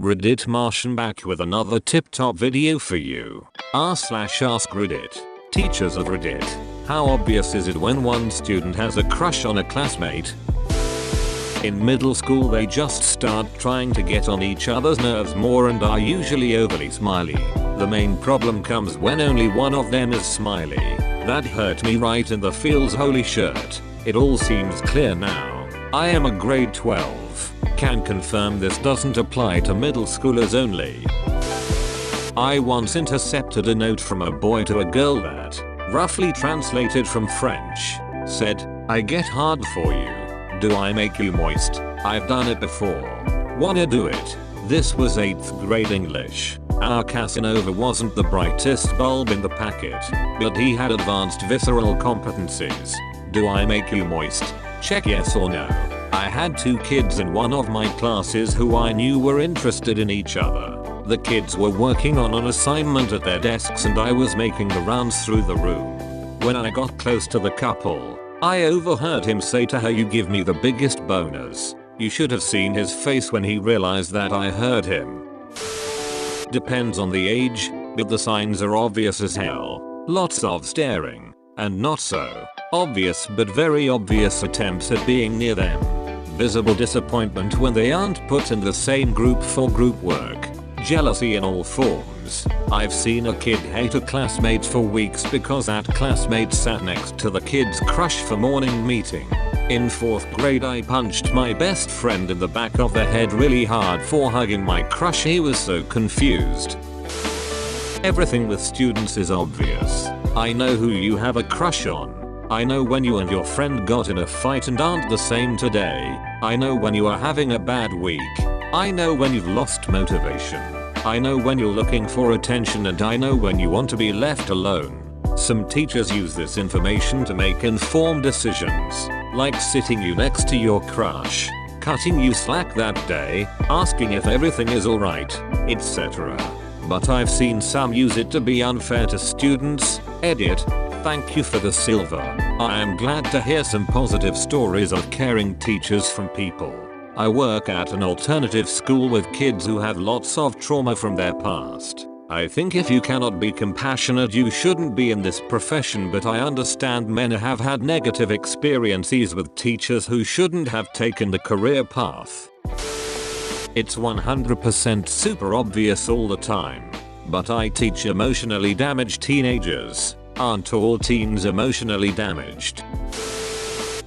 Reddit Martian back with another tip-top video for you. r/AskReddit. Teachers of Reddit. How obvious is it when one student has a crush on a classmate? In middle school they just start trying to get on each other's nerves more and are usually overly smiley. The main problem comes when only one of them is smiley. That hurt me right in the feels, holy shirt. It all seems clear now. I am a grade 12. Can confirm this doesn't apply to middle schoolers only. I once intercepted a note from a boy to a girl that, roughly translated from French, said, "I get hard for you. Do I make you moist? I've done it before. Wanna do it?" This was 8th grade English. Our Casanova wasn't the brightest bulb in the packet, but he had advanced visceral competencies. Do I make you moist? Check yes or no. I had 2 kids in one of my classes who I knew were interested in each other. The kids were working on an assignment at their desks and I was making the rounds through the room. When I got close to the couple, I overheard him say to her, "You give me the biggest boners." You should have seen his face when he realized that I heard him. Depends on the age, but the signs are obvious as hell. Lots of staring, and not so obvious but very obvious attempts at being near them. Visible disappointment when they aren't put in the same group for group work. Jealousy in all forms. I've seen a kid hate a classmate for weeks because that classmate sat next to the kid's crush for morning meeting. In 4th grade I punched my best friend in the back of the head really hard for hugging my crush. He was so confused. Everything with students is obvious. I know who you have a crush on. I know when you and your friend got in a fight and aren't the same today. I know when you are having a bad week. I know when you've lost motivation. I know when you're looking for attention, and I know when you want to be left alone. Some teachers use this information to make informed decisions, like sitting you next to your crush, cutting you slack that day, asking if everything is alright, etc. But I've seen some use it to be unfair to students. Edit. Thank you for the silver. I am glad to hear some positive stories of caring teachers from people. I work at an alternative school with kids who have lots of trauma from their past. I think if you cannot be compassionate you shouldn't be in this profession, but I understand men have had negative experiences with teachers who shouldn't have taken the career path. It's 100% super obvious all the time. But I teach emotionally damaged teenagers. Aren't all teens emotionally damaged?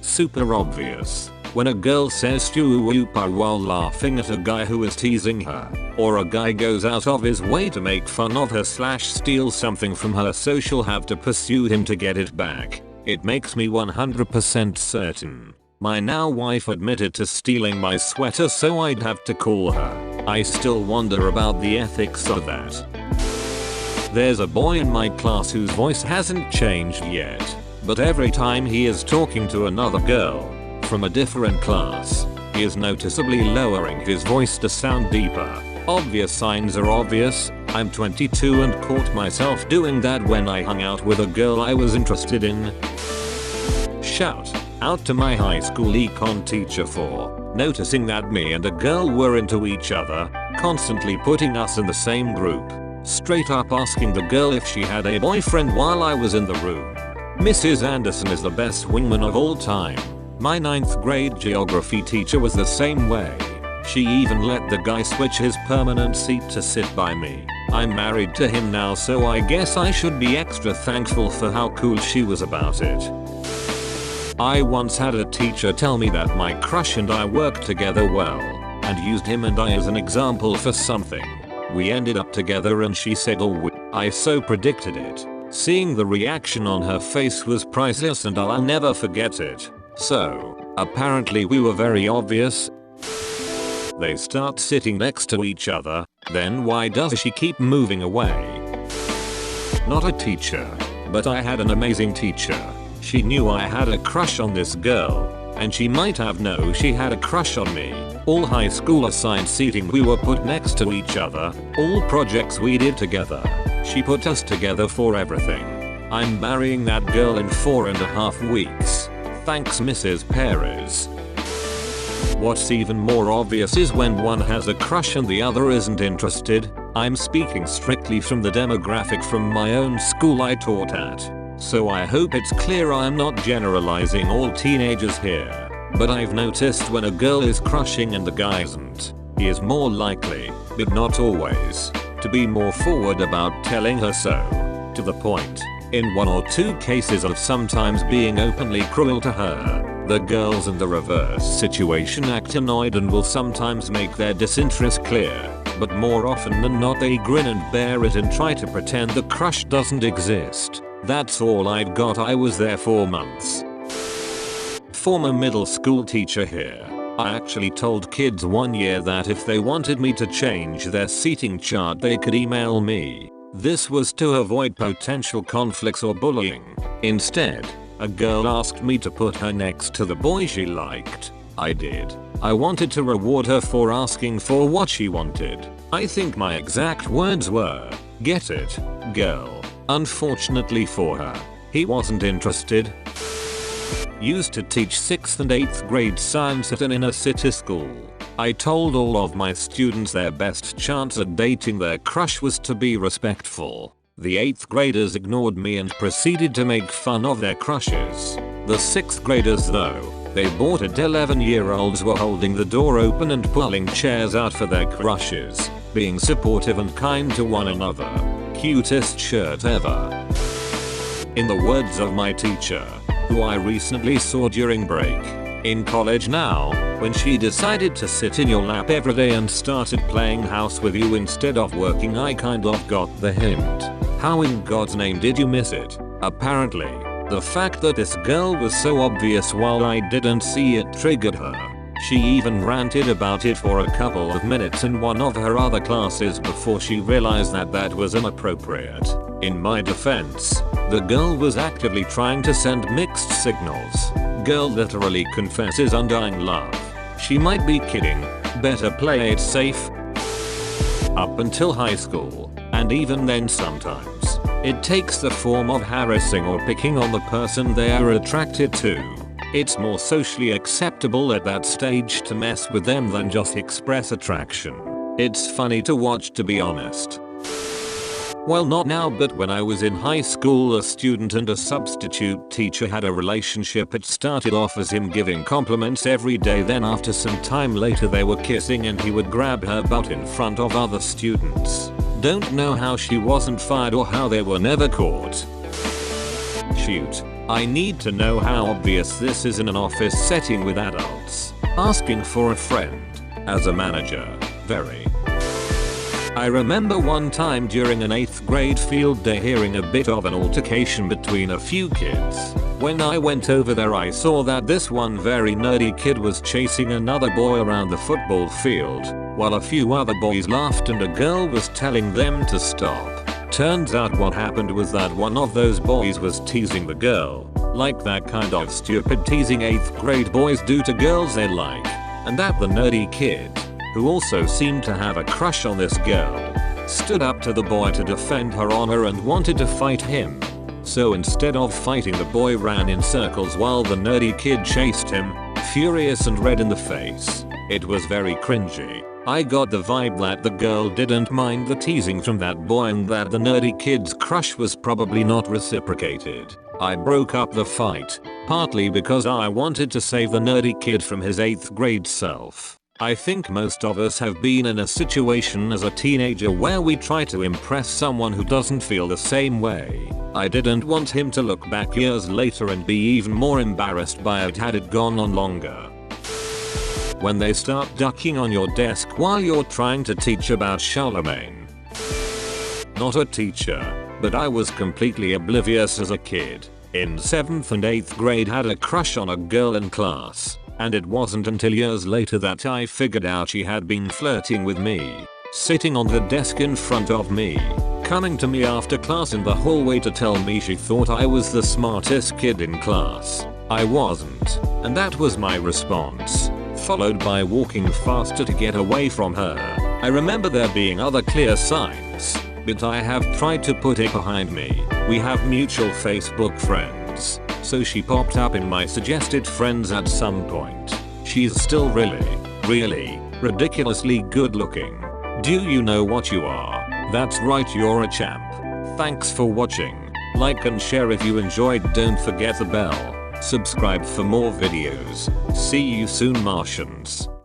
Super obvious. When a girl says "Stu-woopa" while laughing at a guy who is teasing her, or a guy goes out of his way to make fun of her / steal something from her so she'll have to pursue him to get it back, it makes me 100% certain my now wife admitted to stealing my sweater so I'd have to call her. I still wonder about the ethics of that. There's a boy in my class whose voice hasn't changed yet, but every time he is talking to another girl from a different class, he is noticeably lowering his voice to sound deeper. Obvious signs are obvious. I'm 22 and caught myself doing that when I hung out with a girl I was interested in. Shout out to my high school econ teacher for noticing that me and a girl were into each other, constantly putting us in the same group, straight up asking the girl if she had a boyfriend while I was in the room. Mrs. Anderson is the best wingman of all time. My 9th grade geography teacher was the same way. She even let the guy switch his permanent seat to sit by me. I'm married to him now, so I guess I should be extra thankful for how cool she was about it. I once had a teacher tell me that my crush and I worked together well, and used him and I as an example for something. We ended up together and she said, "Oh, I so predicted it." Seeing the reaction on her face was priceless and I'll never forget it. So, apparently we were very obvious. They start sitting next to each other, then why does she keep moving away? Not a teacher, but I had an amazing teacher. She knew I had a crush on this girl, and she might have known she had a crush on me. All high school assigned seating we were put next to each other, all projects we did together. She put us together for everything. I'm marrying that girl in 4.5 weeks. Thanks, Mrs. Perez. What's even more obvious is when one has a crush and the other isn't interested. I'm speaking strictly from the demographic from my own school I taught at. So I hope it's clear I'm not generalizing all teenagers here. But I've noticed when a girl is crushing and the guy isn't, he is more likely, but not always, to be more forward about telling her so. To the point, in 1 or 2 cases of sometimes being openly cruel to her. The girls in the reverse situation act annoyed and will sometimes make their disinterest clear, but more often than not they grin and bear it and try to pretend the crush doesn't exist. That's all I've got. I was there 4 months. Former middle school teacher here. I actually told kids one year that if they wanted me to change their seating chart they could email me. This was to avoid potential conflicts or bullying. Instead, a girl asked me to put her next to the boy she liked. I did. I wanted to reward her for asking for what she wanted. I think my exact words were, "Get it, girl." Unfortunately for her, he wasn't interested. Used to teach 6th and 8th grade science at an inner city school. I told all of my students their best chance at dating their crush was to be respectful. The 8th graders ignored me and proceeded to make fun of their crushes. The 6th graders though, they bought it. 11-year-olds were holding the door open and pulling chairs out for their crushes, being supportive and kind to one another. Cutest shirt ever. In the words of my teacher, who I recently saw during break, in college now, when she decided to sit in your lap every day and started playing house with you instead of working, I kind of got the hint. How in God's name did you miss it? Apparently, the fact that this girl was so obvious while I didn't see it triggered her. She even ranted about it for a couple of minutes in one of her other classes before she realized that that was inappropriate. In my defense, the girl was actively trying to send mixed signals. Girl literally confesses undying love. She might be kidding. Better play it safe. Up until high school, and even then sometimes, it takes the form of harassing or picking on the person they are attracted to. It's more socially acceptable at that stage to mess with them than just express attraction. It's funny to watch, to be honest. Well, not now, but when I was in high school, a student and a substitute teacher had a relationship. It started off as him giving compliments every day, then after some time later they were kissing and he would grab her butt in front of other students. Don't know how she wasn't fired or how they were never caught. Shoot. I need to know how obvious this is in an office setting with adults. Asking for a friend. As a manager, very. I remember one time during an 8th grade field day hearing a bit of an altercation between a few kids. When I went over there I saw that this one very nerdy kid was chasing another boy around the football field, while a few other boys laughed and a girl was telling them to stop. Turns out what happened was that one of those boys was teasing the girl, like that kind of stupid teasing 8th grade boys do to girls they like, and that the nerdy kid, who also seemed to have a crush on this girl, stood up to the boy to defend her honor and wanted to fight him. So instead of fighting, the boy ran in circles while the nerdy kid chased him, furious and red in the face. It was very cringy. I got the vibe that the girl didn't mind the teasing from that boy and that the nerdy kid's crush was probably not reciprocated. I broke up the fight, partly because I wanted to save the nerdy kid from his 8th grade self. I think most of us have been in a situation as a teenager where we try to impress someone who doesn't feel the same way. I didn't want him to look back years later and be even more embarrassed by it had it gone on longer. When they start ducking on your desk while you're trying to teach about Charlemagne. Not a teacher, but I was completely oblivious as a kid. In 7th and 8th grade had a crush on a girl in class. And it wasn't until years later that I figured out she had been flirting with me. Sitting on the desk in front of me. Coming to me after class in the hallway to tell me she thought I was the smartest kid in class. I wasn't. And that was my response. Followed by walking faster to get away from her. I remember there being other clear signs, but I have tried to put it behind me. We have mutual Facebook friends. So she popped up in my suggested friends at some point. She she's still really ridiculously good looking. Do you know what you are? That's right, you're a champ. Thanks for watching. Like and share if you enjoyed. Don't forget the bell. Subscribe for more videos. See you soon, Martians.